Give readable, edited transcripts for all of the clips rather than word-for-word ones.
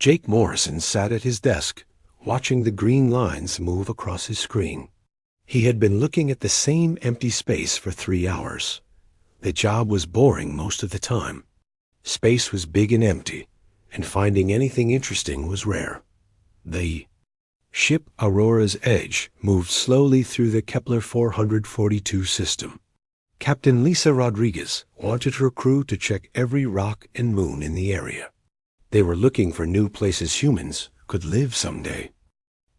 Jake Morrison sat at his desk, watching the green lines move across his screen. He had been looking at the same empty space for 3 hours. The job was boring most of the time. Space was big and empty, and finding anything interesting was rare. The ship Aurora's Edge moved slowly through the Kepler 442 system. Captain Lisa Rodriguez wanted her crew to check every rock and moon in the area. They were looking for new places humans could live someday.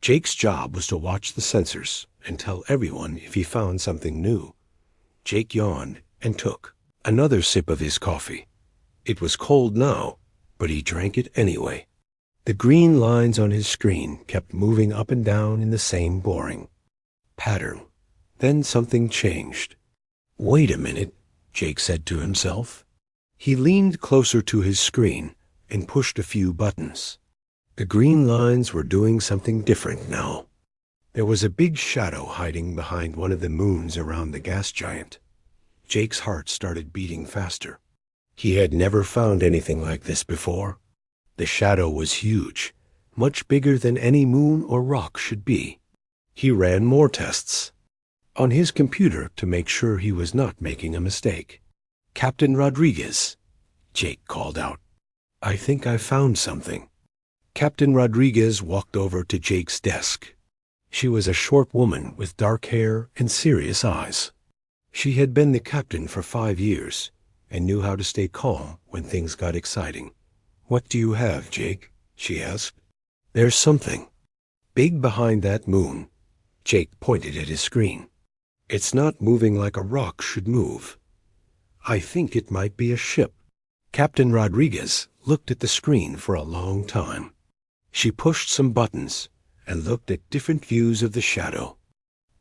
Jake's job was to watch the sensors and tell everyone if he found something new. Jake yawned and took another sip of his coffee. It was cold now, but he drank it anyway. The green lines on his screen kept moving up and down in the same boring pattern. Then something changed. "Wait a minute," Jake said to himself. He leaned closer to his screen and pushed a few buttons. The green lines were doing something different now. There was a big shadow hiding behind one of the moons around the gas giant. Jake's heart started beating faster. He had never found anything like this before. The shadow was huge, much bigger than any moon or rock should be. He ran more tests on his computer to make sure he was not making a mistake. "Captain Rodriguez," Jake called out. "I think I found something." Captain Rodriguez walked over to Jake's desk. She was a short woman with dark hair and serious eyes. She had been the captain for 5 years and knew how to stay calm when things got exciting. "What do you have, Jake?" she asked. "There's something big behind that moon." Jake pointed at his screen. "It's not moving like a rock should move. I think it might be a ship." Captain Rodriguez looked at the screen for a long time. She pushed some buttons and looked at different views of the shadow.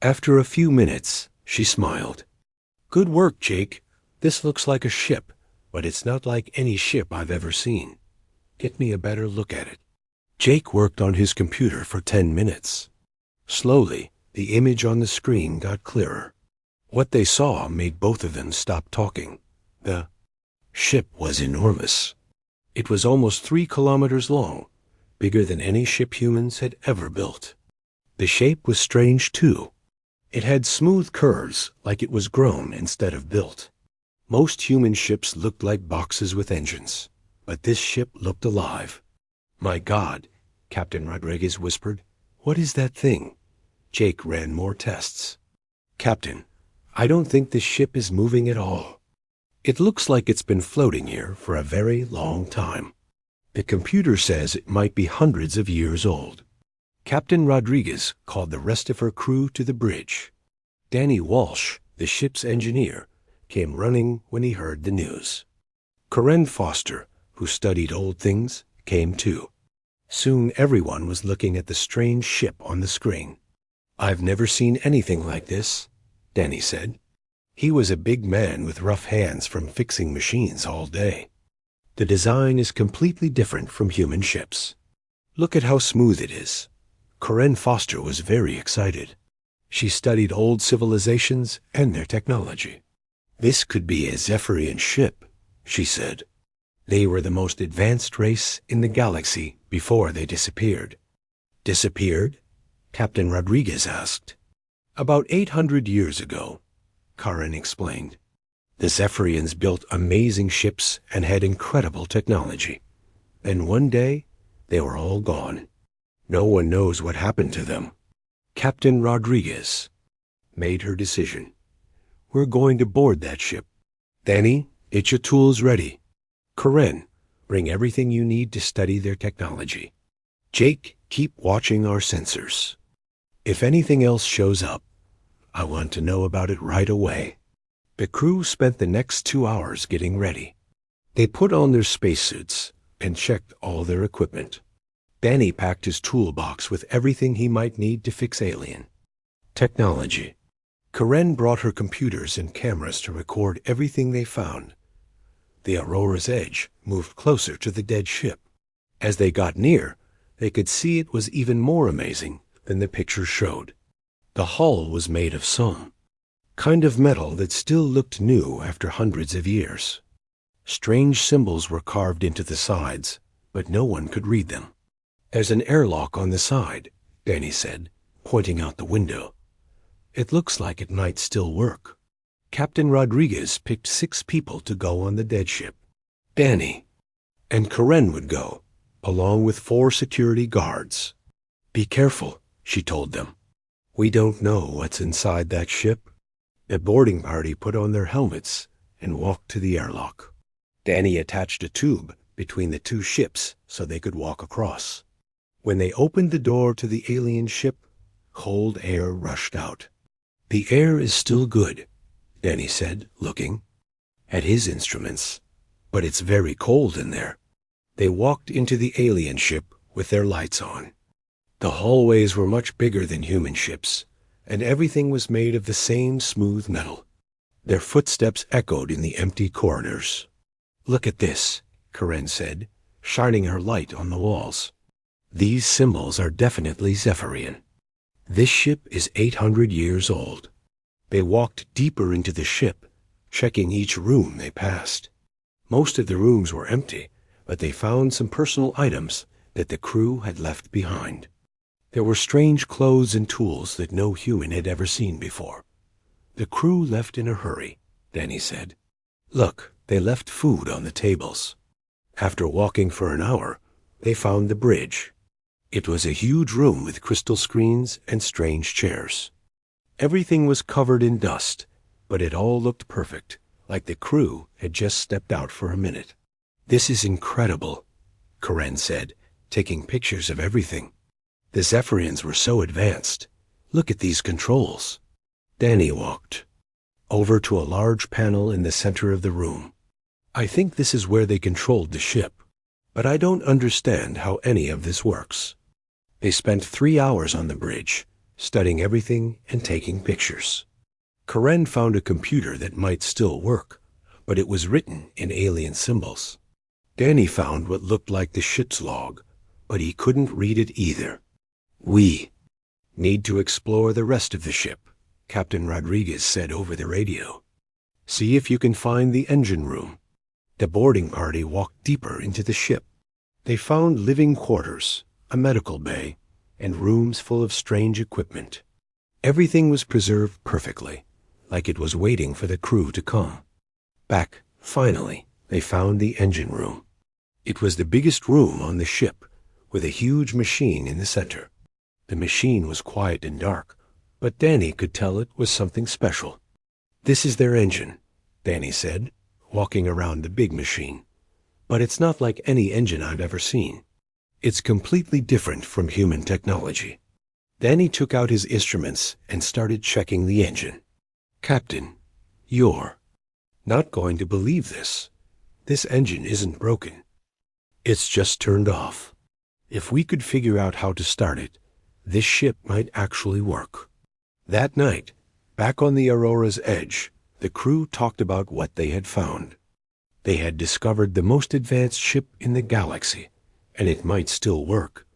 After a few minutes, she smiled. "Good work, Jake. This looks like a ship, but it's not like any ship I've ever seen. Get me a better look at it." Jake worked on his computer for 10 minutes. Slowly, the image on the screen got clearer. What they saw made both of them stop talking. The ship was enormous. It was almost 3 kilometers long, bigger than any ship humans had ever built. The shape was strange, too. It had smooth curves, like it was grown instead of built. Most human ships looked like boxes with engines, but this ship looked alive. "My God," Captain Rodriguez whispered. "What is that thing?" Jake ran more tests. "Captain, I don't think this ship is moving at all. It looks like it's been floating here for a very long time. The computer says it might be hundreds of years old." Captain Rodriguez called the rest of her crew to the bridge. Danny Walsh, the ship's engineer, came running when he heard the news. Corinne Foster, who studied old things, came too. Soon everyone was looking at the strange ship on the screen. "I've never seen anything like this," Danny said. He was a big man with rough hands from fixing machines all day. "The design is completely different from human ships. Look at how smooth it is." Corinne Foster was very excited. She studied old civilizations and their technology. "This could be a Zephyrian ship," she said. "They were the most advanced race in the galaxy before they disappeared." "Disappeared?" Captain Rodriguez asked. "About 800 years ago," Karen explained. "The Zephyrians built amazing ships and had incredible technology. Then one day, they were all gone. No one knows what happened to them." Captain Rodriguez made her decision. "We're going to board that ship. Danny, get your tools ready. Corinne, bring everything you need to study their technology. Jake, keep watching our sensors. If anything else shows up, I want to know about it right away." The crew spent the next 2 hours getting ready. They put on their spacesuits and checked all their equipment. Danny packed his toolbox with everything he might need to fix alien technology. Corinne brought her computers and cameras to record everything they found. The Aurora's Edge moved closer to the dead ship. As they got near, they could see it was even more amazing than the pictures showed. The hull was made of some kind of metal that still looked new after hundreds of years. Strange symbols were carved into the sides, but no one could read them. There's an airlock on the side, Danny said, pointing out the window. It looks like it might still work. Captain Rodriguez picked 6 people to go on the dead ship. Danny and Karen would go, along with 4 security guards. Be careful, she told them. We don't know what's inside that ship. The boarding party put on their helmets and walked to the airlock. Danny attached a tube between the 2 ships so they could walk across. When they opened the door to the alien ship, cold air rushed out. The air is still good, Danny said, looking at his instruments, but it's very cold in there. They walked into the alien ship with their lights on. The hallways were much bigger than human ships, and everything was made of the same smooth metal. Their footsteps echoed in the empty corridors. Look at this, Karen said, shining her light on the walls. These symbols are definitely Zephyrian. This ship is 800 years old. They walked deeper into the ship, checking each room they passed. Most of the rooms were empty, but they found some personal items that the crew had left behind. There were strange clothes and tools that no human had ever seen before. The crew left in a hurry, Danny said. Look, they left food on the tables. After walking for an hour, they found the bridge. It was a huge room with crystal screens and strange chairs. Everything was covered in dust, but it all looked perfect, like the crew had just stepped out for a minute. This is incredible, Karen said, taking pictures of everything. The Zephyrians were so advanced. Look at these controls. Danny walked over to a large panel in the center of the room. I think this is where they controlled the ship, but I don't understand how any of this works. They spent 3 hours on the bridge, studying everything and taking pictures. Karen found a computer that might still work, but it was written in alien symbols. Danny found what looked like the ship's log, but he couldn't read it either. We need to explore the rest of the ship, Captain Rodriguez said over the radio. See if you can find the engine room. The boarding party walked deeper into the ship. They found living quarters, a medical bay, and rooms full of strange equipment. Everything was preserved perfectly, like it was waiting for the crew to come. Finally, they found the engine room. It was the biggest room on the ship, with a huge machine in the center. The machine was quiet and dark, but Danny could tell it was something special. This is their engine, Danny said, walking around the big machine. But it's not like any engine I've ever seen. It's completely different from human technology. Danny took out his instruments and started checking the engine. Captain, you're not going to believe this. This engine isn't broken. It's just turned off. If we could figure out how to start it, this ship might actually work. That night, back on the Aurora's edge, the crew talked about what they had found. They had discovered the most advanced ship in the galaxy, and it might still work,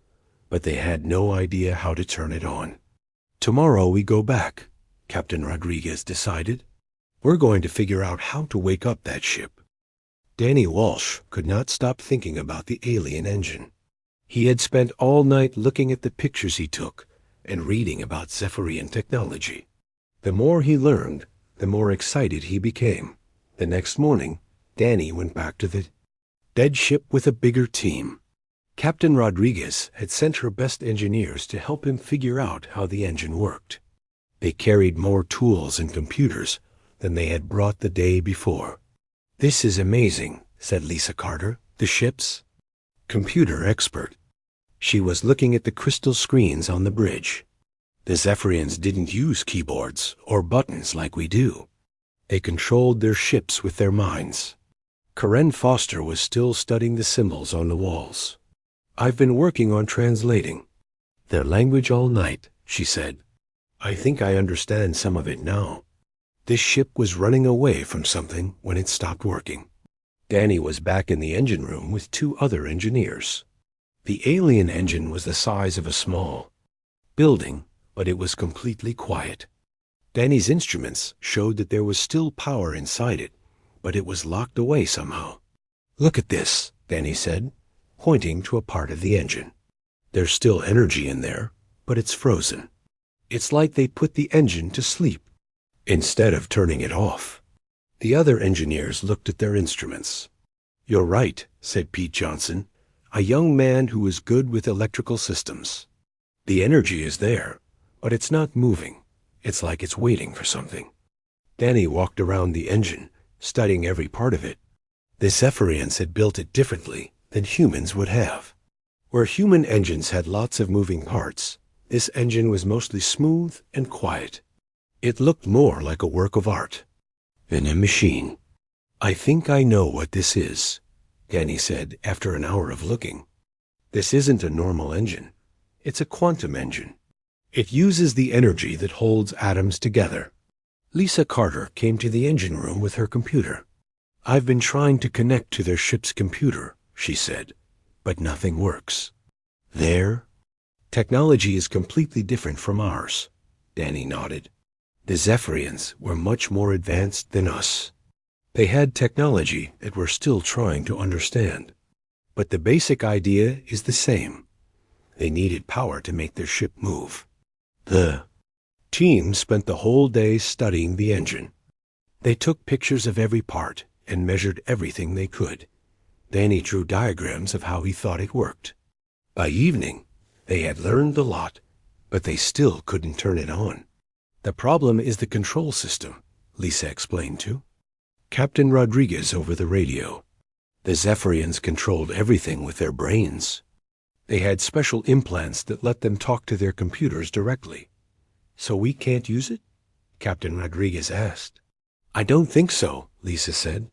but they had no idea how to turn it on. Tomorrow we go back, Captain Rodriguez decided. We're going to figure out how to wake up that ship. Danny Walsh could not stop thinking about the alien engine. He had spent all night looking at the pictures he took and reading about Zephyrian technology. The more he learned, the more excited he became. The next morning, Danny went back to the dead ship with a bigger team. Captain Rodriguez had sent her best engineers to help him figure out how the engine worked. They carried more tools and computers than they had brought the day before. This is amazing, said Lisa Carter, the ship's computer expert. She was looking at the crystal screens on the bridge. The Zephyrians didn't use keyboards or buttons like we do. They controlled their ships with their minds. Karen Foster was still studying the symbols on the walls. I've been working on translating their language all night, she said. I think I understand some of it now. This ship was running away from something when it stopped working. Danny was back in the engine room with 2 other engineers. The alien engine was the size of a small building, but it was completely quiet. Danny's instruments showed that there was still power inside it, but it was locked away somehow. Look at this, Danny said, pointing to a part of the engine. There's still energy in there, but it's frozen. It's like they put the engine to sleep instead of turning it off. The other engineers looked at their instruments. "You're right," said Pete Johnson, a young man who was good with electrical systems. "The energy is there, but it's not moving. It's like it's waiting for something." Danny walked around the engine, studying every part of it. The Zephyrians had built it differently than humans would have. Where human engines had lots of moving parts, this engine was mostly smooth and quiet. It looked more like a work of art than a machine. "I think I know what this is," Danny said after an hour of looking. "This isn't a normal engine. It's a quantum engine. It uses the energy that holds atoms together." Lisa Carter came to the engine room with her computer. "I've been trying to connect to their ship's computer," she said, "but nothing works." "Their technology is completely different from ours," Danny nodded. "The Zephyrians were much more advanced than us. They had technology that we're still trying to understand. But the basic idea is the same. They needed power to make their ship move." The team spent the whole day studying the engine. They took pictures of every part and measured everything they could. Danny drew diagrams of how he thought it worked. By evening, they had learned a lot, but they still couldn't turn it on. "The problem is the control system," Lisa explained to Captain Rodriguez over the radio. "The Zephyrians controlled everything with their brains. They had special implants that let them talk to their computers directly." "So we can't use it?" Captain Rodriguez asked. "I don't think so," Lisa said.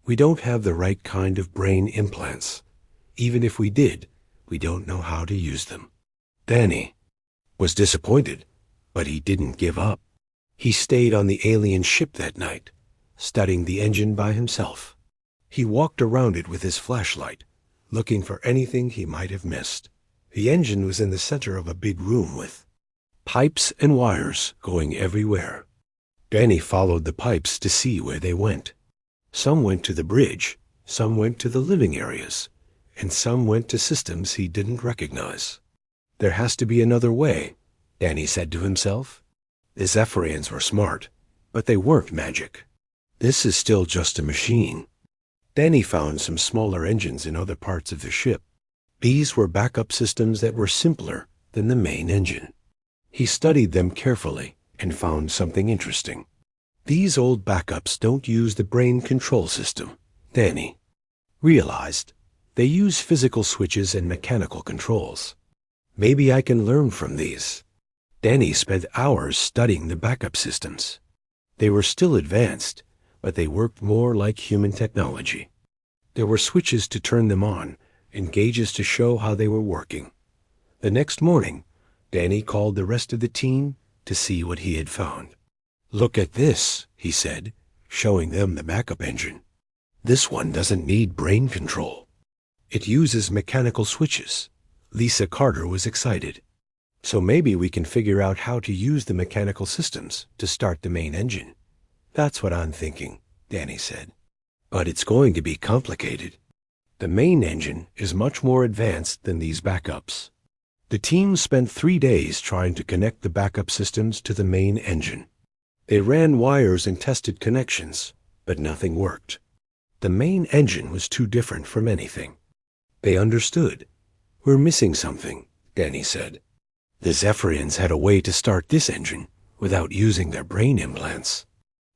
"We don't have the right kind of brain implants. Even if we did, we don't know how to use them." Danny was disappointed, but he didn't give up. He stayed on the alien ship that night, studying the engine by himself. He walked around it with his flashlight, looking for anything he might have missed. The engine was in the center of a big room with pipes and wires going everywhere. Danny followed the pipes to see where they went. Some went to the bridge, some went to the living areas, and some went to systems he didn't recognize. "There has to be another way," Danny said to himself. The Zephyrians were smart, but they weren't magic. This is still just a machine. Danny found some smaller engines in other parts of the ship. These were backup systems that were simpler than the main engine. He studied them carefully and found something interesting. These old backups don't use the brain control system, Danny realized. They use physical switches and mechanical controls. Maybe I can learn from these. Danny spent hours studying the backup systems. They were still advanced, but they worked more like human technology. There were switches to turn them on and gauges to show how they were working. The next morning, Danny called the rest of the team to see what he had found. "Look at this," he said, showing them the backup engine. "This one doesn't need brain control. It uses mechanical switches." Lisa Carter was excited. "So maybe we can figure out how to use the mechanical systems to start the main engine." "That's what I'm thinking," Danny said. "But it's going to be complicated. The main engine is much more advanced than these backups." The team spent 3 days trying to connect the backup systems to the main engine. They ran wires and tested connections, but nothing worked. The main engine was too different from anything. They understood. "We're missing something," Danny said. "The Zephyrians had a way to start this engine without using their brain implants.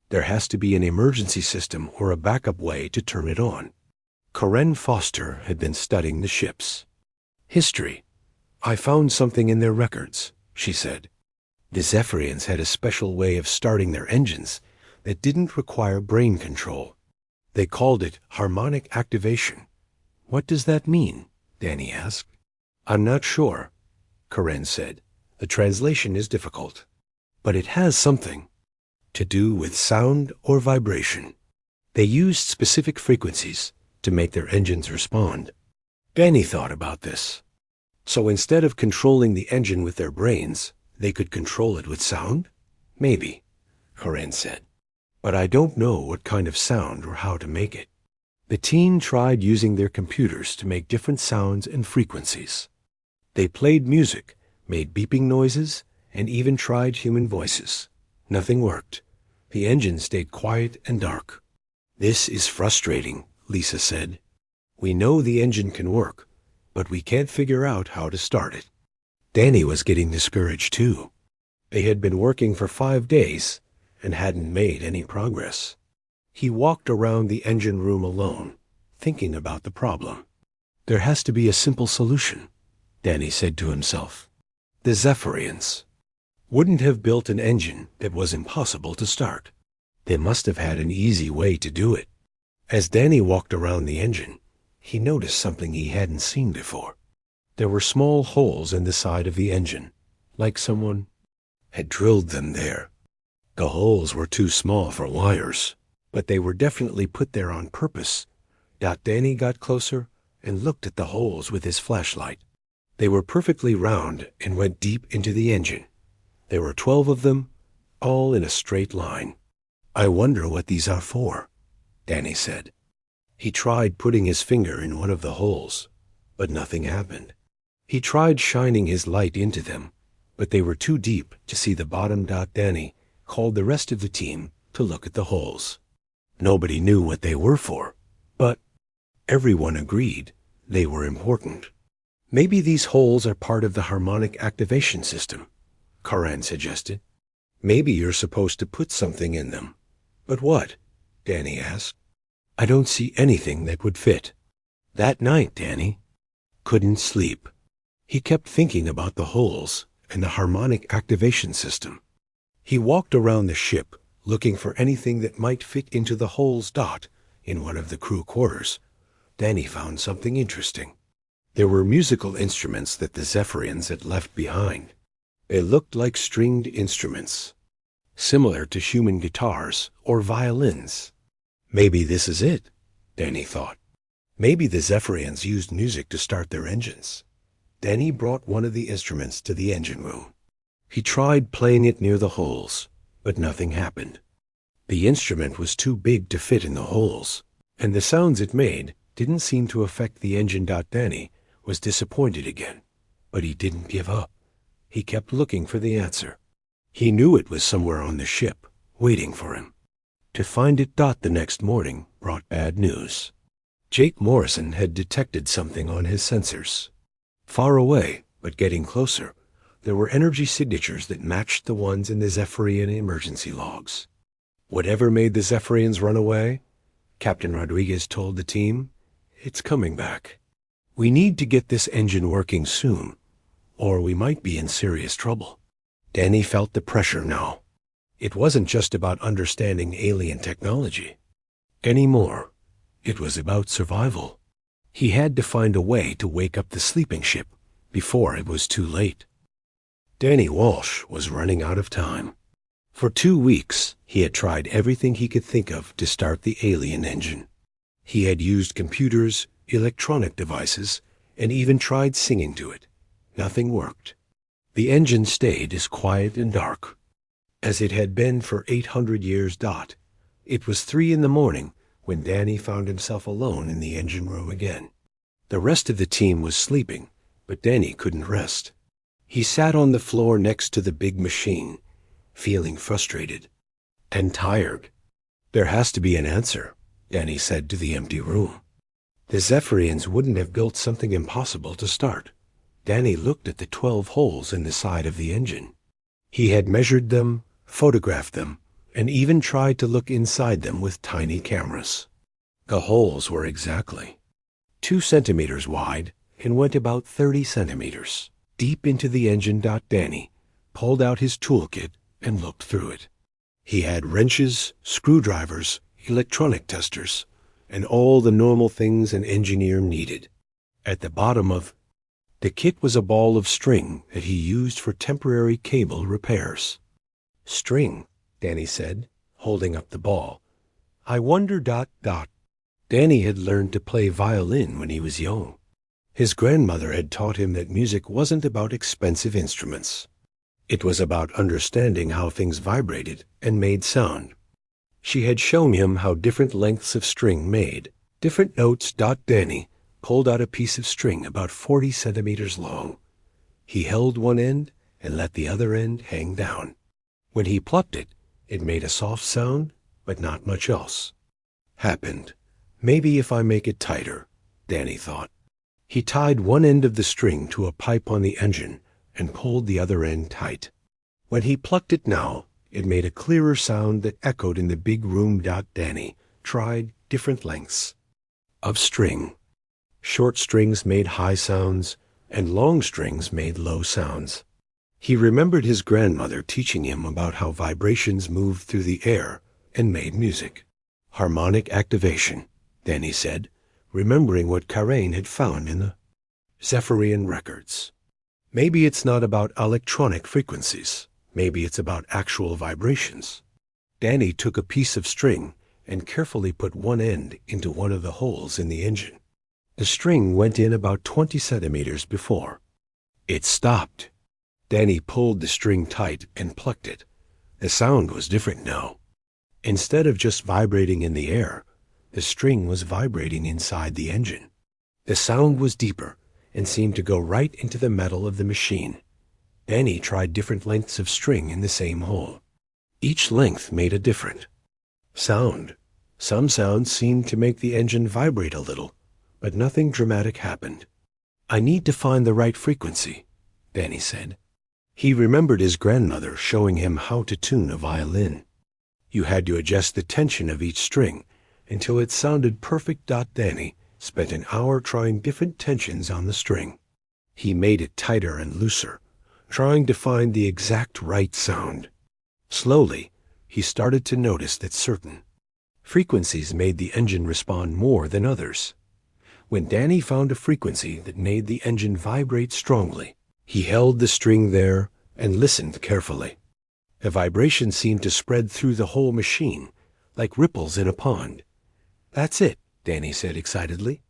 There has to be an emergency system or a backup way to turn it on." Corinne Foster had been studying the ship's history. "I found something in their records," she said. "The Zephyrians had a special way of starting their engines that didn't require brain control. They called it harmonic activation." "What does that mean?" Danny asked. "I'm not sure," Corinne said. "The translation is difficult. But it has something to do with sound or vibration. They used specific frequencies to make their engines respond." Danny thought about this. So instead of controlling the engine with their brains, they could control it with sound? "Maybe," Corinne said. "But I don't know what kind of sound or how to make it." The team tried using their computers to make different sounds and frequencies. They played music, made beeping noises, and even tried human voices. Nothing worked. The engine stayed quiet and dark. "This is frustrating," Lisa said. "We know the engine can work, but we can't figure out how to start it." Danny was getting discouraged too. They had been working for 5 days and hadn't made any progress. He walked around the engine room alone, thinking about the problem. "There has to be a simple solution," Danny said to himself. The Zephyrians wouldn't have built an engine that was impossible to start. They must have had an easy way to do it. As Danny walked around the engine, he noticed something he hadn't seen before. There were small holes in the side of the engine, like someone had drilled them there. The holes were too small for wires, but they were definitely put there on purpose. Danny got closer and looked at the holes with his flashlight. They were perfectly round and went deep into the engine. There were 12 of them, all in a straight line. "I wonder what these are for," Danny said. He tried putting his finger in one of the holes, but nothing happened. He tried shining his light into them, but they were too deep to see the bottom. Danny called the rest of the team to look at the holes. Nobody knew what they were for, but everyone agreed they were important. "Maybe these holes are part of the harmonic activation system," Karan suggested. "Maybe you're supposed to put something in them." "But what?" Danny asked. "I don't see anything that would fit." That night, Danny couldn't sleep. He kept thinking about the holes and the harmonic activation system. He walked around the ship, looking for anything that might fit into the holes. In one of the crew quarters, Danny found something interesting. There were musical instruments that the Zephyrians had left behind. They looked like stringed instruments, similar to human guitars or violins. "Maybe this is it," Danny thought. "Maybe the Zephyrians used music to start their engines." Danny brought one of the instruments to the engine room. He tried playing it near the holes, but nothing happened. The instrument was too big to fit in the holes, and the sounds it made didn't seem to affect the engine. Danny was disappointed again, but he didn't give up. He kept looking for the answer. He knew it was somewhere on the ship, waiting for him. To find it. The next morning brought bad news. Jake Morrison had detected something on his sensors. Far away, but getting closer, there were energy signatures that matched the ones in the Zephyrian emergency logs. "Whatever made the Zephyrians run away," Captain Rodriguez told the team, "it's coming back. We need to get this engine working soon, or we might be in serious trouble." Danny felt the pressure now. It wasn't just about understanding alien technology anymore. It was about survival. He had to find a way to wake up the sleeping ship before it was too late. Danny Walsh was running out of time. For 2 weeks, he had tried everything he could think of to start the alien engine. He had used computers, electronic devices, and even tried singing to it. Nothing worked. The engine stayed as quiet and dark as it had been for 800 years. It was 3 in the morning when Danny found himself alone in the engine room again. The rest of the team was sleeping, but Danny couldn't rest. He sat on the floor next to the big machine, feeling frustrated and tired. "There has to be an answer," Danny said to the empty room. The Zephyrians wouldn't have built something impossible to start. Danny looked at the 12 holes in the side of the engine. He had measured them, photographed them, and even tried to look inside them with tiny cameras. The holes were exactly 2 centimeters wide and went about 30 centimeters deep into the engine. Danny pulled out his toolkit and looked through it. He had wrenches, screwdrivers, electronic testers, and all the normal things an engineer needed. At the bottom of the kit was a ball of string that he used for temporary cable repairs. "String," Danny said, holding up the ball. "I wonder. Danny had learned to play violin when he was young. His grandmother had taught him that music wasn't about expensive instruments. It was about understanding how things vibrated and made sound. She had shown him how different lengths of string made different notes. Danny pulled out a piece of string about 40 centimeters long. He held one end and let the other end hang down. When he plucked it, it made a soft sound, but not much else happened. Maybe if I make it tighter, Danny thought. He tied one end of the string to a pipe on the engine and pulled the other end tight. When he plucked it now, it made a clearer sound that echoed in the big room. Danny tried different lengths of string. Short strings made high sounds, and long strings made low sounds. He remembered his grandmother teaching him about how vibrations moved through the air and made music. Harmonic activation, Danny said, remembering what Karain had found in the Zephyrian records. Maybe it's not about electronic frequencies. Maybe it's about actual vibrations. Danny took a piece of string and carefully put one end into one of the holes in the engine. The string went in about 20 centimeters before. It stopped. Danny pulled the string tight and plucked it. The sound was different now. Instead of just vibrating in the air, the string was vibrating inside the engine. The sound was deeper and seemed to go right into the metal of the machine. Danny tried different lengths of string in the same hole. Each length made a different sound. Some sounds seemed to make the engine vibrate a little, but nothing dramatic happened. I need to find the right frequency, Danny said. He remembered his grandmother showing him how to tune a violin. You had to adjust the tension of each string until it sounded perfect. Danny spent an hour trying different tensions on the string. He made it tighter and looser, trying to find the exact right sound. Slowly, he started to notice that certain frequencies made the engine respond more than others. When Danny found a frequency that made the engine vibrate strongly, he held the string there and listened carefully. The vibration seemed to spread through the whole machine, like ripples in a pond. That's it, Danny said excitedly.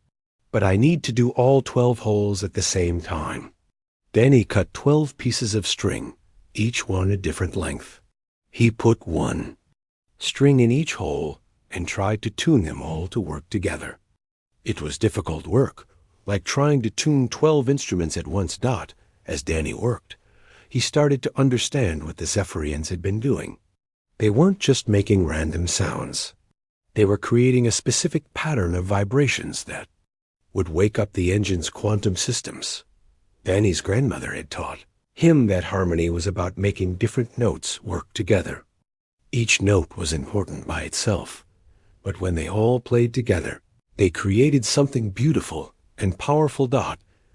But I need to do all 12 holes at the same time. Danny cut 12 pieces of string, each one a different length. He put one string in each hole and tried to tune them all to work together. It was difficult work, like trying to tune 12 instruments at once. As Danny worked, he started to understand what the Zephyrians had been doing. They weren't just making random sounds. They were creating a specific pattern of vibrations that would wake up the engine's quantum systems. Danny's grandmother had taught him that harmony was about making different notes work together. Each note was important by itself, but when they all played together, they created something beautiful and powerful.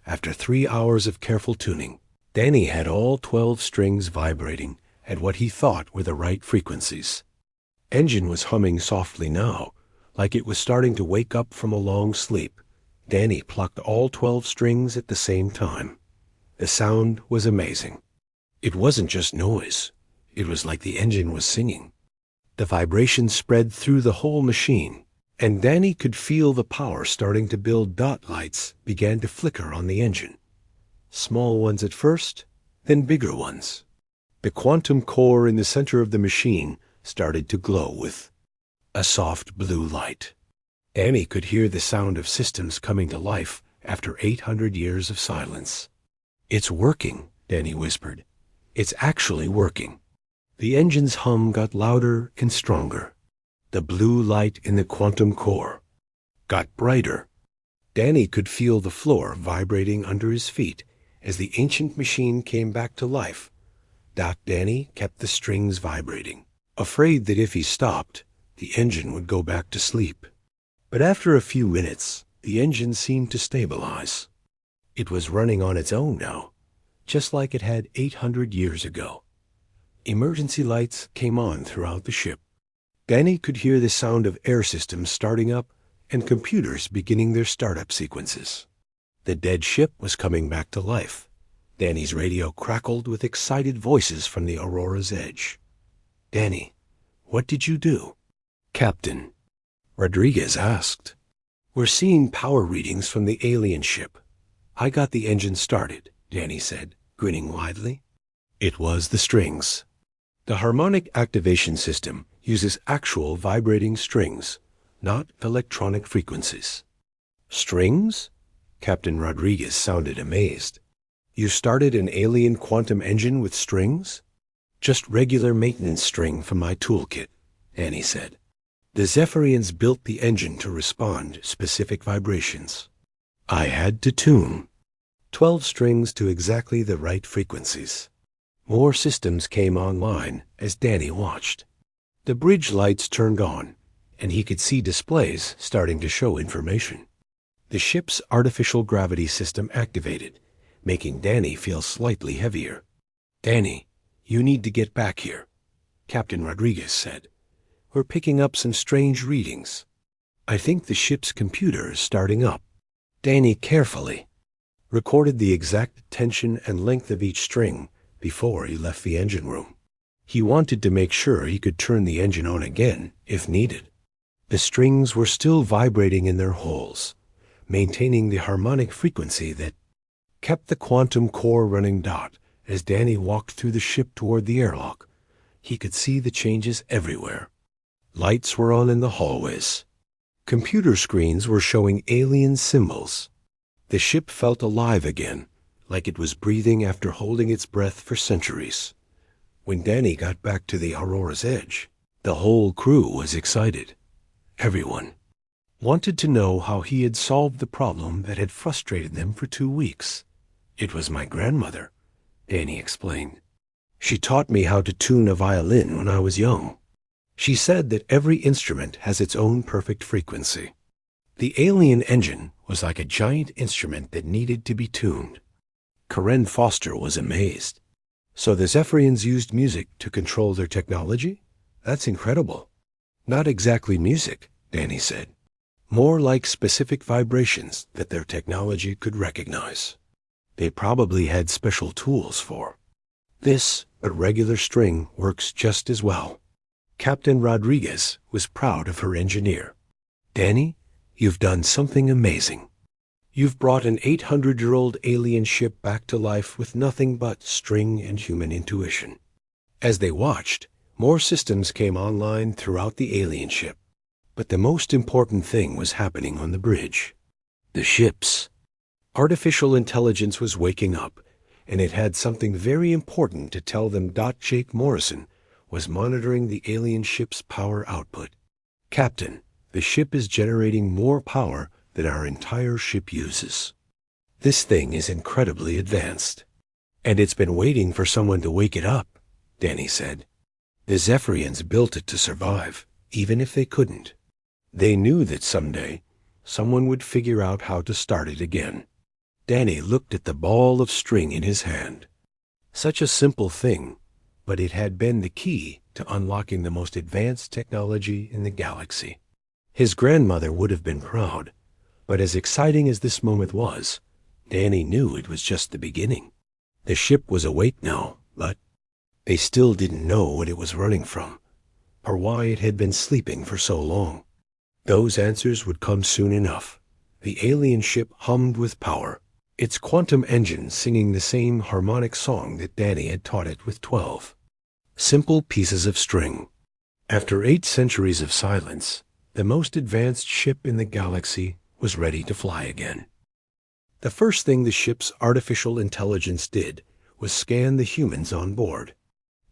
After 3 hours of careful tuning, Danny had all 12 strings vibrating at what he thought were the right frequencies. Engine was humming softly now, like it was starting to wake up from a long sleep. Danny plucked all 12 strings at the same time. The sound was amazing. It wasn't just noise. It was like the engine was singing. The vibration spread through the whole machine, and Danny could feel the power starting to build. Lights began to flicker on the engine. Small ones at first, then bigger ones. The quantum core in the center of the machine started to glow with a soft blue light. Danny could hear the sound of systems coming to life after 800 years of silence. It's working, Danny whispered. It's actually working. The engine's hum got louder and stronger. The blue light in the quantum core got brighter. Danny could feel the floor vibrating under his feet as the ancient machine came back to life. Danny kept the strings vibrating, afraid that if he stopped, the engine would go back to sleep. But after a few minutes, the engine seemed to stabilize. It was running on its own now, just like it had 800 years ago. Emergency lights came on throughout the ship. Danny could hear the sound of air systems starting up and computers beginning their startup sequences. The dead ship was coming back to life. Danny's radio crackled with excited voices from the Aurora's edge. Danny, what did you do? Captain Rodriguez asked. We're seeing power readings from the alien ship. I got the engine started, Danny said, grinning widely. It was the strings. The harmonic activation system uses actual vibrating strings, not electronic frequencies. Strings? Captain Rodriguez sounded amazed. You started an alien quantum engine with strings? Just regular maintenance string from my toolkit, Annie said. The Zephyrians built the engine to respond to specific vibrations. I had to tune 12 strings to exactly the right frequencies. More systems came online as Danny watched. The bridge lights turned on, and he could see displays starting to show information. The ship's artificial gravity system activated, making Danny feel slightly heavier. Danny, you need to get back here, Captain Rodriguez said. We're picking up some strange readings. I think the ship's computer is starting up. Danny carefully recorded the exact tension and length of each string before he left the engine room. He wanted to make sure he could turn the engine on again if needed. The strings were still vibrating in their holes, maintaining the harmonic frequency that kept the quantum core running. As Danny walked through the ship toward the airlock, he could see the changes everywhere. Lights were on in the hallways. Computer screens were showing alien symbols. The ship felt alive again, like it was breathing after holding its breath for centuries. When Danny got back to the Aurora's edge, the whole crew was excited. Everyone wanted to know how he had solved the problem that had frustrated them for 2 weeks. It was my grandmother, Danny explained. She taught me how to tune a violin when I was young. She said that every instrument has its own perfect frequency. The alien engine was like a giant instrument that needed to be tuned. Karen Foster was amazed. So the Zephyrians used music to control their technology? That's incredible. Not exactly music, Danny said. More like specific vibrations that their technology could recognize. They probably had special tools for this, but regular string works just as well. Captain Rodriguez was proud of her engineer. Danny, you've done something amazing. You've brought an 800-year-old alien ship back to life with nothing but string and human intuition. As they watched, more systems came online throughout the alien ship. But the most important thing was happening on the bridge. The ship's artificial intelligence was waking up, and it had something very important to tell them. Jake Morrison was monitoring the alien ship's power output. Captain, the ship is generating more power than our entire ship uses. This thing is incredibly advanced. And it's been waiting for someone to wake it up, Danny said. The Zephyrians built it to survive, even if they couldn't. They knew that someday someone would figure out how to start it again. Danny looked at the ball of string in his hand. Such a simple thing, but it had been the key to unlocking the most advanced technology in the galaxy. His grandmother would have been proud, but as exciting as this moment was, Danny knew it was just the beginning. The ship was awake now, but they still didn't know what it was running from, or why it had been sleeping for so long. Those answers would come soon enough. The alien ship hummed with power, its quantum engine singing the same harmonic song that Danny had taught it with 12 simple pieces of string. After 8 centuries of silence, the most advanced ship in the galaxy was ready to fly again. The first thing the ship's artificial intelligence did was scan the humans on board.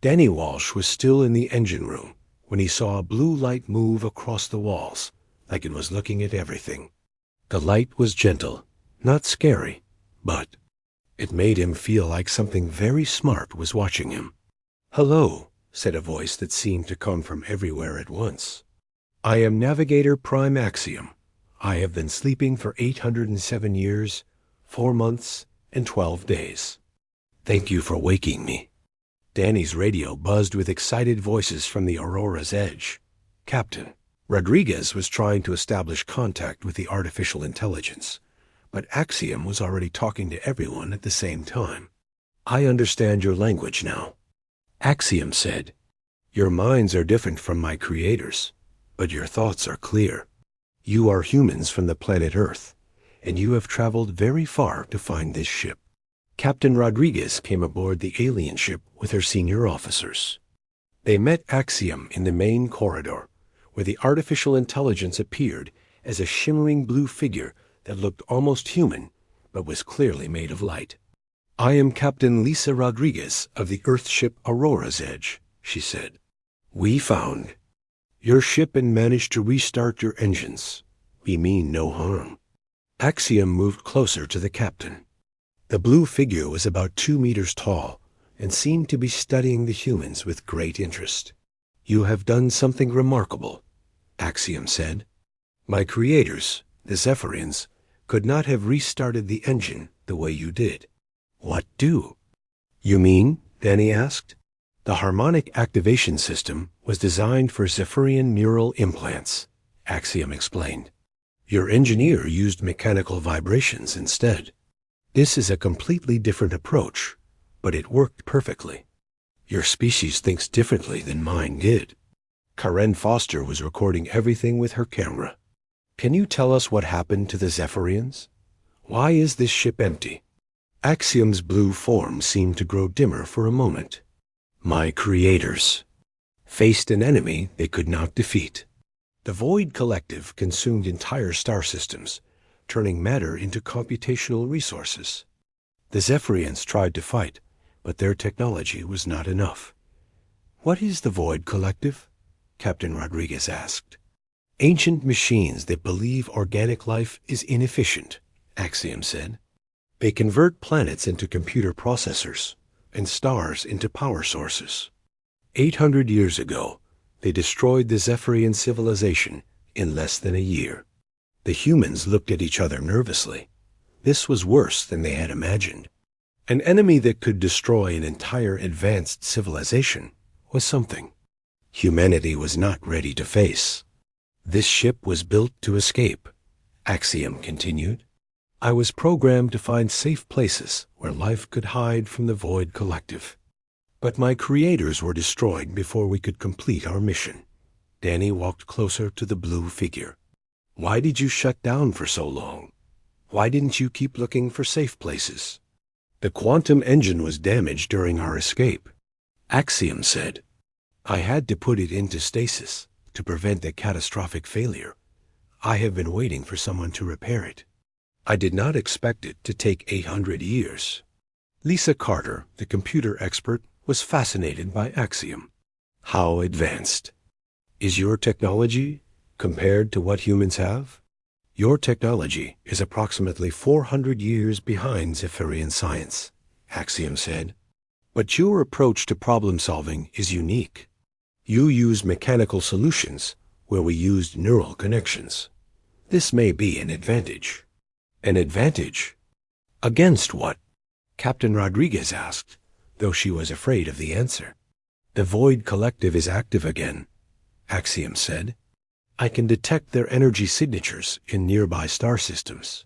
Danny Walsh was still in the engine room when he saw a blue light move across the walls, like it was looking at everything. The light was gentle, not scary, but it made him feel like something very smart was watching him. "Hello," said a voice that seemed to come from everywhere at once. "I am Navigator Prime Axiom. I have been sleeping for 807 years, 4 months, and 12 days. Thank you for waking me." Danny's radio buzzed with excited voices from the Aurora's edge. Captain Rodriguez was trying to establish contact with the artificial intelligence, but Axiom was already talking to everyone at the same time. "I understand your language now," Axiom said. "Your minds are different from my creators, but your thoughts are clear. You are humans from the planet Earth, and you have traveled very far to find this ship." Captain Rodriguez came aboard the alien ship with her senior officers. They met Axiom in the main corridor, where the artificial intelligence appeared as a shimmering blue figure that looked almost human, but was clearly made of light. I am Captain Lisa Rodriguez of the Earthship Aurora's Edge, she said. We found your ship and managed to restart your engines. We mean no harm. Axiom moved closer to the captain. The blue figure was about 2 meters tall and seemed to be studying the humans with great interest. You have done something remarkable, Axiom said. My creators, the Zephyrians, could not have restarted the engine the way you did. What do? You mean? Danny asked. The harmonic activation system was designed for Zephyrian neural implants, Axiom explained. Your engineer used mechanical vibrations instead. This is a completely different approach, but it worked perfectly. Your species thinks differently than mine did. Karen Foster was recording everything with her camera. Can you tell us what happened to the Zephyrians? Why is this ship empty? Axiom's blue form seemed to grow dimmer for a moment. My creators faced an enemy they could not defeat. The Void Collective consumed entire star systems, turning matter into computational resources. The Zephyrians tried to fight, but their technology was not enough. What is the Void Collective? Captain Rodriguez asked. Ancient machines that believe organic life is inefficient, Axiom said. They convert planets into computer processors and stars into power sources. 800 years ago, they destroyed the Zephyrian civilization in less than a year. The humans looked at each other nervously. This was worse than they had imagined. An enemy that could destroy an entire advanced civilization was something humanity was not ready to face. This ship was built to escape, Axiom continued. I was programmed to find safe places where life could hide from the Void Collective. But my creators were destroyed before we could complete our mission. Danny walked closer to the blue figure. Why did you shut down for so long? Why didn't you keep looking for safe places? The quantum engine was damaged during our escape, Axiom said. I had to put it into stasis to prevent a catastrophic failure. I have been waiting for someone to repair it. I did not expect it to take 800 years. Lisa Carter, the computer expert, was fascinated by Axiom. How advanced is your technology compared to what humans have? Your technology is approximately 400 years behind Zephyrian science, Axiom said. But your approach to problem solving is unique. You use mechanical solutions where we used neural connections. This may be an advantage. An advantage? Against what? Captain Rodriguez asked, though she was afraid of the answer. The Void Collective is active again, Axiom said. I can detect their energy signatures in nearby star systems.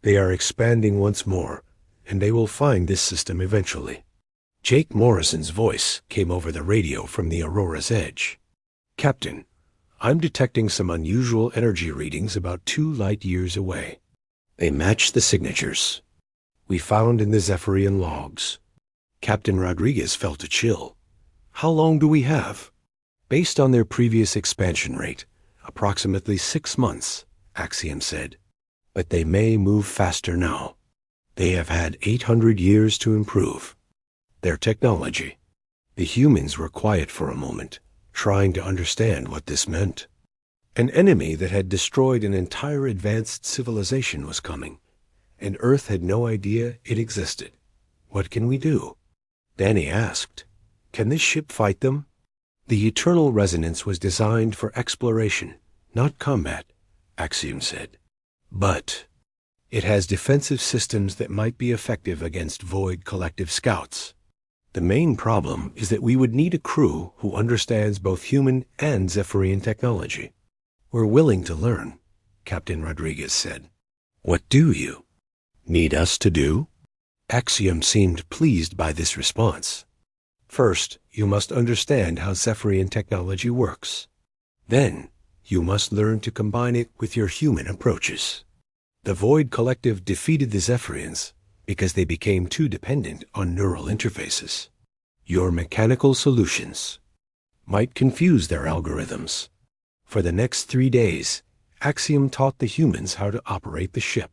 They are expanding once more, and they will find this system eventually. Jake Morrison's voice came over the radio from the Aurora's Edge. Captain, I'm detecting some unusual energy readings about 2 light years away. They match the signatures we found in the Zephyrian logs. Captain Rodriguez felt a chill. How long do we have? Based on their previous expansion rate, approximately 6 months, Axiom said. But they may move faster now. They have had 800 years to improve their technology. The humans were quiet for a moment, trying to understand what this meant. An enemy that had destroyed an entire advanced civilization was coming, and Earth had no idea it existed. What can we do? Danny asked. Can this ship fight them? The Eternal Resonance was designed for exploration, not combat, Axiom said. But it has defensive systems that might be effective against Void Collective scouts. The main problem is that we would need a crew who understands both human and Zephyrian technology. We're willing to learn, Captain Rodriguez said. What do you need us to do? Axiom seemed pleased by this response. First, you must understand how Zephyrian technology works. Then, you must learn to combine it with your human approaches. The Void Collective defeated the Zephyrians because they became too dependent on neural interfaces. Your mechanical solutions might confuse their algorithms. For the next 3 days, Axiom taught the humans how to operate the ship.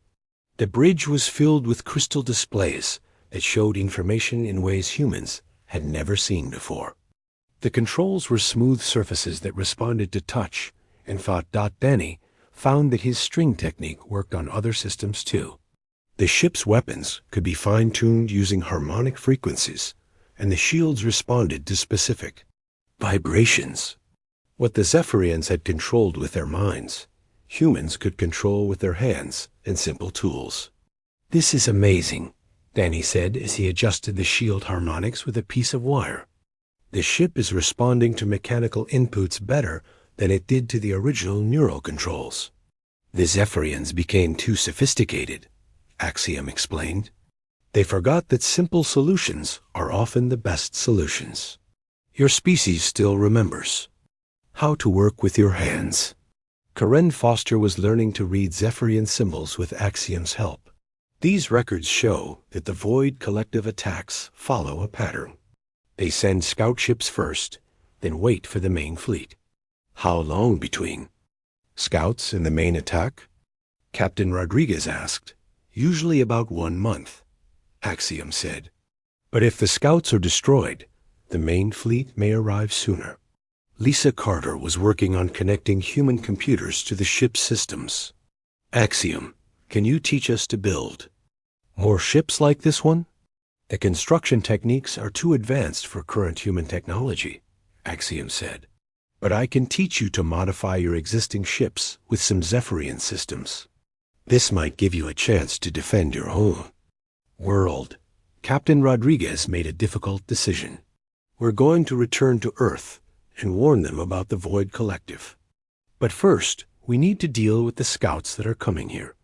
The bridge was filled with crystal displays that showed information in ways humans had never seen before. The controls were smooth surfaces that responded to touch, and Danny found that his string technique worked on other systems too. The ship's weapons could be fine-tuned using harmonic frequencies, and the shields responded to specific vibrations. What the Zephyrians had controlled with their minds, humans could control with their hands and simple tools. "This is amazing," Danny said as he adjusted the shield harmonics with a piece of wire. "The ship is responding to mechanical inputs better than it did to the original neural controls." "The Zephyrians became too sophisticated," Axiom explained. "They forgot that simple solutions are often the best solutions. Your species still remembers how to work with your hands." Karen Foster was learning to read Zephyrian symbols with Axiom's help. These records show that the Void Collective attacks follow a pattern. They send scout ships first, then wait for the main fleet. "How long between scouts and the main attack?" Captain Rodriguez asked. "Usually about 1 month," Axiom said. "But if the scouts are destroyed, the main fleet may arrive sooner." Lisa Carter was working on connecting human computers to the ship's systems. "Axiom, can you teach us to build more ships like this one?" "The construction techniques are too advanced for current human technology," Axiom said. "But I can teach you to modify your existing ships with some Zephyrian systems. This might give you a chance to defend your home world." Captain Rodriguez made a difficult decision. "We're going to return to Earth and warn them about the Void Collective. But first, we need to deal with the scouts that are coming here."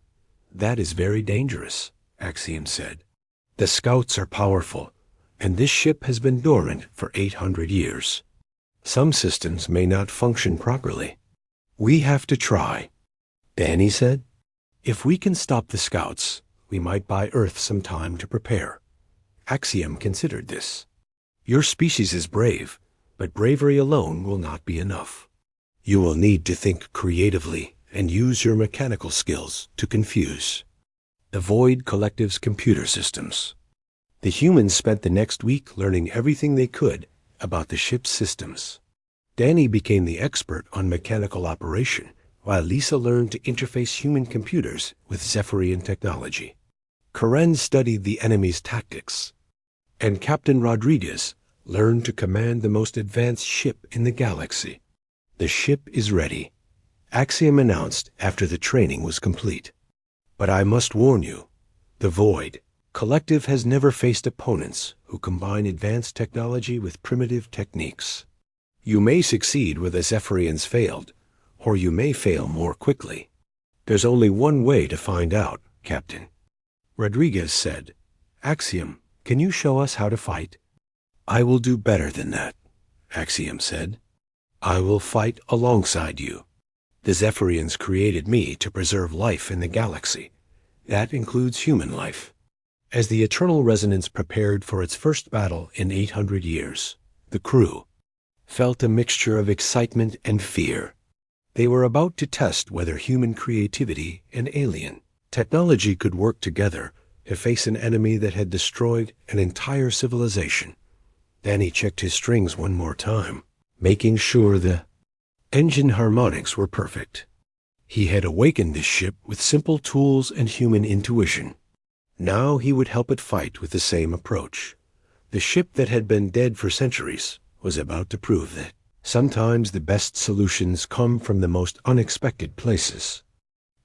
"That is very dangerous," Axiom said. "The scouts are powerful, and this ship has been dormant for 800 years. Some systems may not function properly." "We have to try," Danny said. "If we can stop the scouts, we might buy Earth some time to prepare." Axiom considered this. "Your species is brave, but bravery alone will not be enough. You will need to think creatively and use your mechanical skills to confuse the Void Collective's computer systems." The humans spent the next week learning everything they could about the ship's systems. Danny became the expert on mechanical operation, while Lisa learned to interface human computers with Zephyrian technology. Karen studied the enemy's tactics, and Captain Rodriguez learned to command the most advanced ship in the galaxy. "The ship is ready," Axiom announced after the training was complete. "But I must warn you, the Void Collective has never faced opponents who combine advanced technology with primitive techniques. You may succeed where the Zephyrians failed, or you may fail more quickly. There's only one way to find out, Captain," Rodriguez said. "Axiom, can you show us how to fight?" "I will do better than that," Axiom said. "I will fight alongside you. The Zephyrians created me to preserve life in the galaxy. That includes human life." As the Eternal Resonance prepared for its first battle in 800 years, the crew felt a mixture of excitement and fear. They were about to test whether human creativity and alien technology could work together to face an enemy that had destroyed an entire civilization. Danny checked his strings one more time, making sure the engine harmonics were perfect. He had awakened this ship with simple tools and human intuition. Now he would help it fight with the same approach. The ship that had been dead for centuries was about to prove that sometimes the best solutions come from the most unexpected places.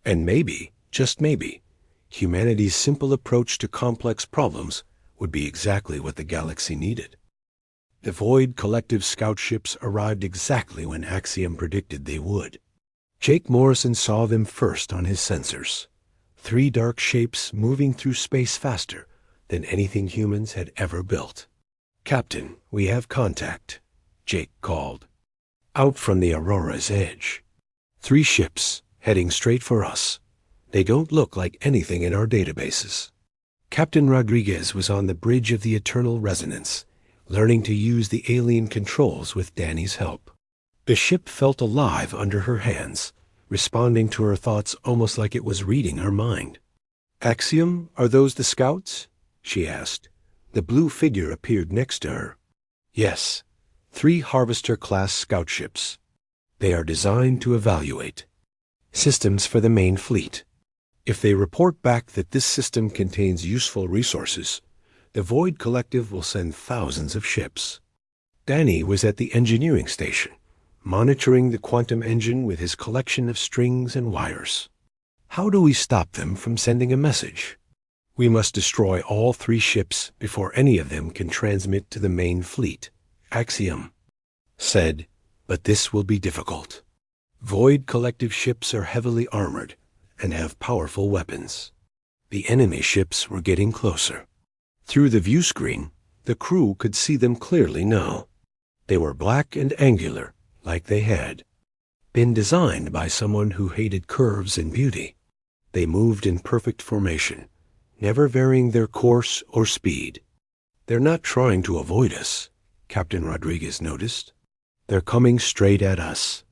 And maybe, just maybe, humanity's simple approach to complex problems would be exactly what the galaxy needed. The Void Collective scout ships arrived exactly when Axiom predicted they would. Jake Morrison saw them first on his sensors. 3 dark shapes moving through space faster than anything humans had ever built. "Captain, we have contact," Jake called. "Out from the Aurora's edge. 3 ships, heading straight for us. They don't look like anything in our databases." Captain Rodriguez was on the bridge of the Eternal Resonance, learning to use the alien controls with Danny's help. The ship felt alive under her hands, responding to her thoughts almost like it was reading her mind. "Axiom, are those the scouts?" she asked. The blue figure appeared next to her. Yes, 3 Harvester-class scout ships. They are designed to evaluate systems for the main fleet. If they report back that this system contains useful resources, the Void Collective will send thousands of ships. Danny was at the engineering station, monitoring the quantum engine with his collection of strings and wires. How do we stop them from sending a message? We must destroy all 3 ships before any of them can transmit to the main fleet, Axiom said, but this will be difficult. Void Collective ships are heavily armored and have powerful weapons. The enemy ships were getting closer. Through the view screen, the crew could see them clearly now. They were black and angular, like they had been designed by someone who hated curves and beauty. They moved in perfect formation, never varying their course or speed. They're not trying to avoid us, Captain Rodriguez noticed. They're coming straight at us.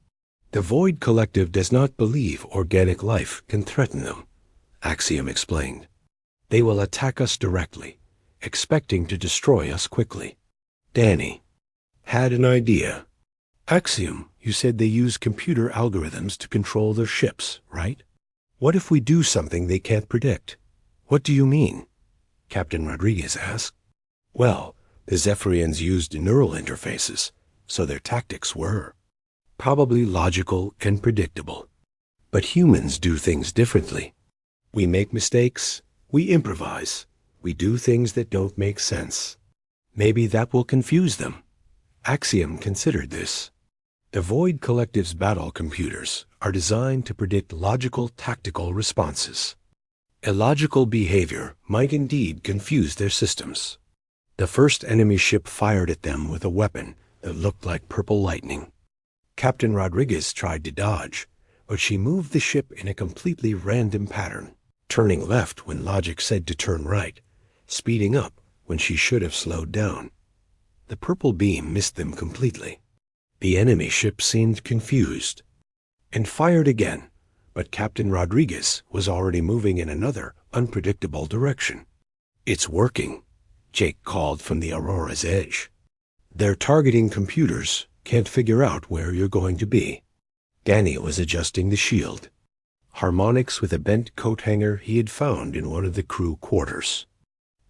The Void Collective does not believe organic life can threaten them, Axiom explained. They will attack us directly, expecting to destroy us quickly. Danny had an idea. Axiom, you said they use computer algorithms to control their ships, right? What if we do something they can't predict? What do you mean? Captain Rodriguez asked. Well, the Zephyrians used neural interfaces, so their tactics were probably logical and predictable. But humans do things differently. We make mistakes, we improvise, we do things that don't make sense. Maybe that will confuse them. Axiom considered this. The Void Collective's battle computers are designed to predict logical tactical responses. Illogical behavior might indeed confuse their systems. The first enemy ship fired at them with a weapon that looked like purple lightning. Captain Rodriguez tried to dodge, but she moved the ship in a completely random pattern, turning left when logic said to turn right, speeding up when she should have slowed down. The purple beam missed them completely. The enemy ship seemed confused and fired again, but Captain Rodriguez was already moving in another unpredictable direction. It's working, Jake called from the Aurora's edge. Their targeting computers can't figure out where you're going to be. Danny was adjusting the shield, harmonics with a bent coat hanger he had found in one of the crew quarters.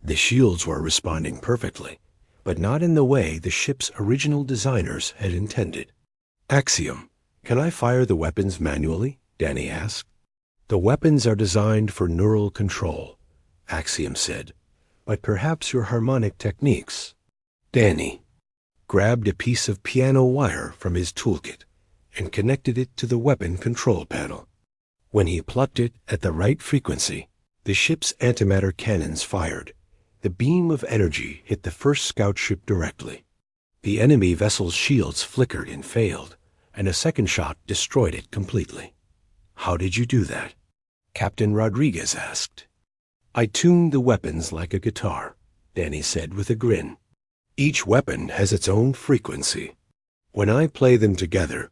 The shields were responding perfectly, but not in the way the ship's original designers had intended. Axiom, can I fire the weapons manually? Danny asked. The weapons are designed for neural control, Axiom said, but perhaps your harmonic techniques. Danny grabbed a piece of piano wire from his toolkit and connected it to the weapon control panel. When he plucked it at the right frequency, the ship's antimatter cannons fired. The beam of energy hit the first scout ship directly. The enemy vessel's shields flickered and failed, and a second shot destroyed it completely. How did you do that? Captain Rodriguez asked. I tuned the weapons like a guitar, Danny said with a grin. Each weapon has its own frequency. When I play them together,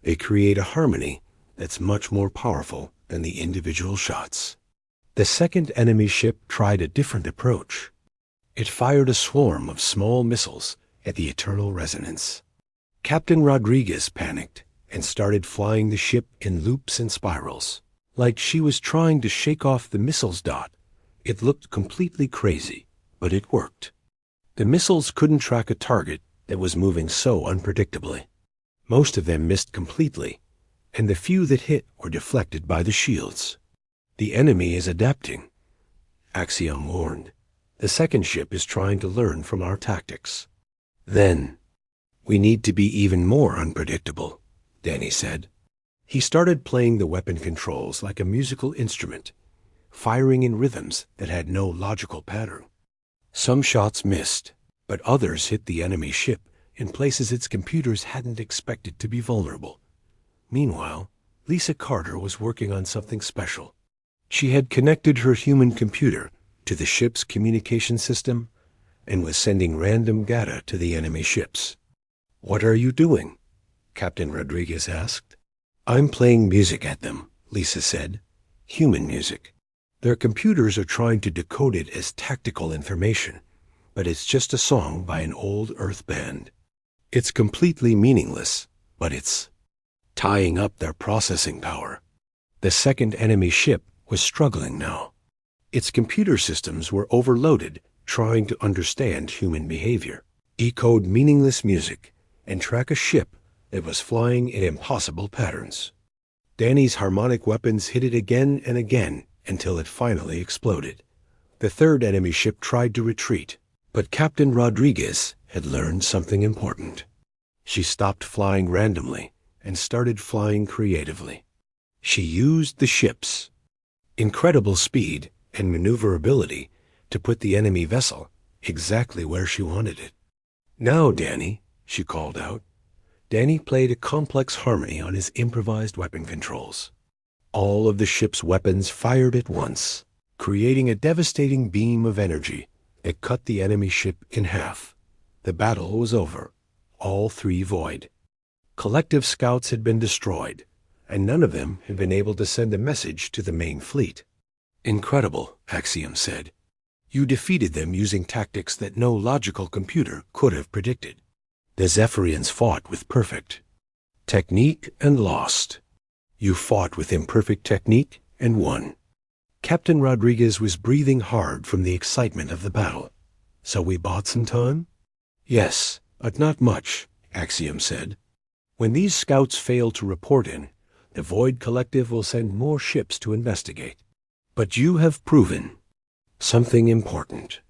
they create a harmony that's much more powerful than the individual shots. The second enemy ship tried a different approach. It fired a swarm of small missiles at the eternal resonance. Captain Rodriguez panicked and started flying the ship in loops and spirals, like she was trying to shake off the missile's dot. It looked completely crazy, but it worked. The missiles couldn't track a target that was moving so unpredictably. Most of them missed completely, and the few that hit were deflected by the shields. The enemy is adapting, Axiom warned. The second ship is trying to learn from our tactics. Then, we need to be even more unpredictable, Danny said. He started playing the weapon controls like a musical instrument, firing in rhythms that had no logical pattern. Some shots missed, but others hit the enemy ship in places its computers hadn't expected to be vulnerable. Meanwhile, Lisa Carter was working on something special. She had connected her human computer to the ship's communication system and was sending random data to the enemy ships. What are you doing? Captain Rodriguez asked. I'm playing music at them, Lisa said. Human music. Their computers are trying to decode it as tactical information, but it's just a song by an old Earth band. It's completely meaningless, but it's tying up their processing power. The second enemy ship was struggling now. Its computer systems were overloaded, trying to understand human behavior, decode meaningless music, and track a ship that was flying in impossible patterns. Danny's harmonic weapons hit it again and again until it finally exploded. The third enemy ship tried to retreat, but Captain Rodriguez had learned something important. She stopped flying randomly and started flying creatively. She used the ship's incredible speed and maneuverability to put the enemy vessel exactly where she wanted it. "Now, Danny," she called out. Danny played a complex harmony on his improvised weapon controls. All of the ship's weapons fired at once, creating a devastating beam of energy that cut the enemy ship in half. The battle was over, all three void. Collective scouts had been destroyed, and none of them had been able to send a message to the main fleet. "Incredible," Axiom said. "You defeated them using tactics that no logical computer could have predicted." The Zephyrians fought with perfect technique and lost. You fought with imperfect technique and won. Captain Rodriguez was breathing hard from the excitement of the battle. "So we bought some time?" "Yes, but not much," Axiom said. "When these scouts fail to report in, the Void Collective will send more ships to investigate. But you have proven something important.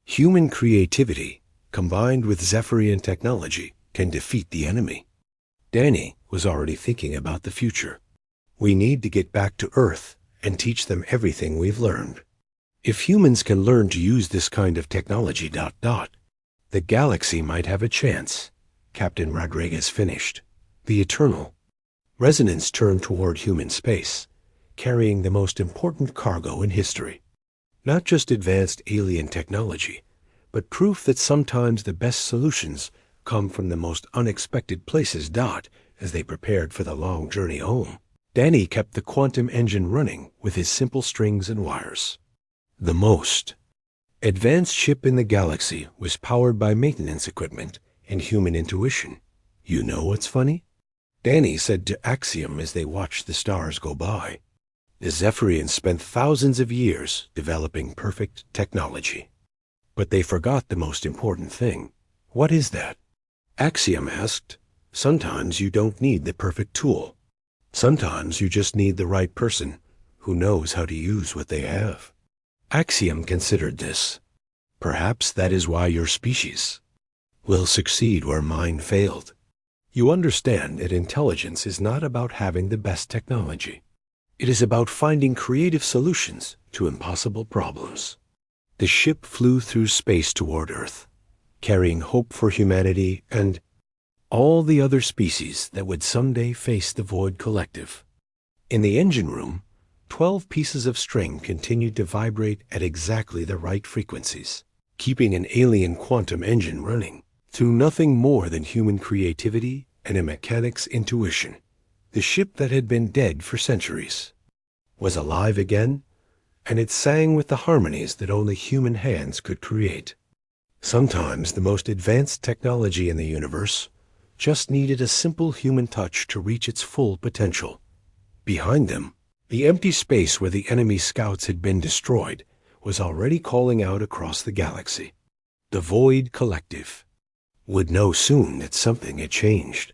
Human creativity, combined with Zephyrian technology, can defeat the enemy." Danny was already thinking about the future. "We need to get back to Earth and teach them everything we've learned. If humans can learn to use this kind of technology... the galaxy might have a chance," Captain Rodriguez finished. The Eternal Resonance turned toward human space, carrying the most important cargo in history. Not just advanced alien technology, but proof that sometimes the best solutions come from the most unexpected places. As they prepared for the long journey home, Danny kept the quantum engine running with his simple strings and wires. The most advanced ship in the galaxy was powered by maintenance equipment and human intuition. "You know what's funny?" Danny said to Axiom as they watched the stars go by. "The Zephyrians spent thousands of years developing perfect technology. But they forgot the most important thing." "What is that?" Axiom asked. "Sometimes you don't need the perfect tool. Sometimes you just need the right person who knows how to use what they have." Axiom considered this. "Perhaps that is why your species will succeed where mine failed. You understand that intelligence is not about having the best technology. It is about finding creative solutions to impossible problems." The ship flew through space toward Earth, carrying hope for humanity and all the other species that would someday face the Void Collective. In the engine room, 12 pieces of string continued to vibrate at exactly the right frequencies, keeping an alien quantum engine running. Through nothing more than human creativity and a mechanic's intuition, the ship that had been dead for centuries was alive again, and it sang with the harmonies that only human hands could create. Sometimes the most advanced technology in the universe just needed a simple human touch to reach its full potential. Behind them, the empty space where the enemy scouts had been destroyed was already calling out across the galaxy. The Void Collective would know soon that something had changed.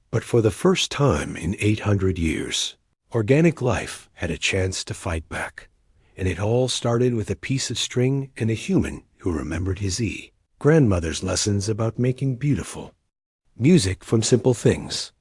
But for the first time in 800 years, organic life had a chance to fight back. And it all started with a piece of string and a human who remembered his grandmother's lessons about making beautiful music from simple things.